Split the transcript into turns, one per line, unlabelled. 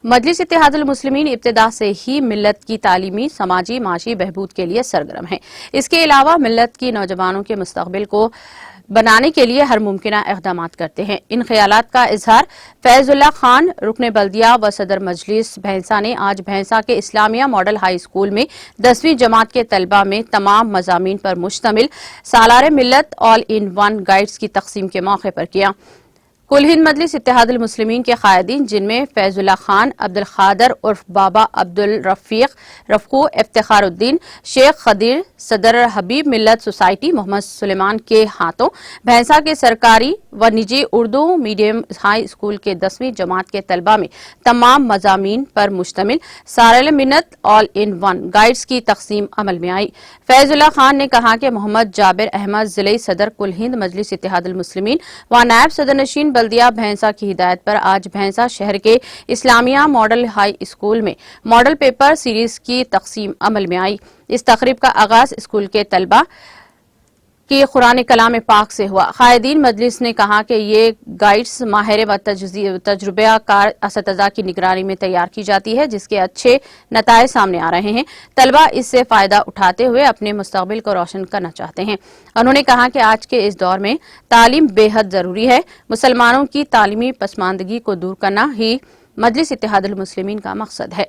मजलिस इत्तेहादुल मुस्लिमीन इब्तिदा से ही मिल्लत की तालीमी, समाजी, माशी बहबूद के लिए सरगर्म है। इसके अलावा मिल्लत की नौजवानों के मुस्तकबिल को बनाने के लिए हर मुमकिना इक़दामात करते हैं। इन ख्यालात का इजहार फैजुल्ला खान, रुकने बल्दिया व सदर मजलिस भैंसा ने आज भैंसा के इस्लामिया मॉडल हाई स्कूल में 10वीं जमात के तलबा में तमाम मज़ामीन पर मुश्तमिल सालारे मिल्लत ऑल इन वन गाइड्स की तक़सीम के मौके पर किया। कुल हिंद मजलिस इत्तेहादुल मुस्लिमीन के कायदीन, जिनमें फैजुल्ला खान, अब्दुल खादर उर्फ बाबा अब्दुल रफीक, रफ़ू इफ्तिखारुद्दीन, शेख खदीर, सदर हबीब मिल्लत सोसाइटी मोहम्मद सुलेमान के हाथों भैंसा के सरकारी व निजी उर्दू मीडियम हाई स्कूल के 10वीं जमात के तलबा में तमाम मज़ामीन पर मुश्तमिल सालारे मिल्लत ऑल इन वन गाइड्स की तक़सीम अमल में आई। फैजुल्ला खान ने कहा कि मोहम्मद जाबिर अहमद ज़िले सदर कुल हिंद मजलिस इत्तेहादुल मुस्लिमीन व नायब सदर नशीन बल्दिया भैंसा की हिदायत पर आज भैंसा शहर के इस्लामिया मॉडल हाई स्कूल में मॉडल पेपर सीरीज की तक़सीम अमल में आई। इस तकरीब का आगाज स्कूल के तलबा की कुरान कलाम पाक से हुआ। कायदीन मजलिस ने कहा कि ये गाइड्स माहिर व तजुर्बेकार असतिज़ा की निगरानी में तैयार की जाती है, जिसके अच्छे नताइज सामने आ रहे हैं। तलबा इससे फायदा उठाते हुए अपने मुस्तकबिल को रोशन करना चाहते हैं। उन्होंने कहा कि आज के इस दौर में तालीम बेहद जरूरी है। मुसलमानों की तालीमी पसमानदगी को दूर करना ही मजलिस इत्तेहादुल मुस्लिमीन का मकसद है।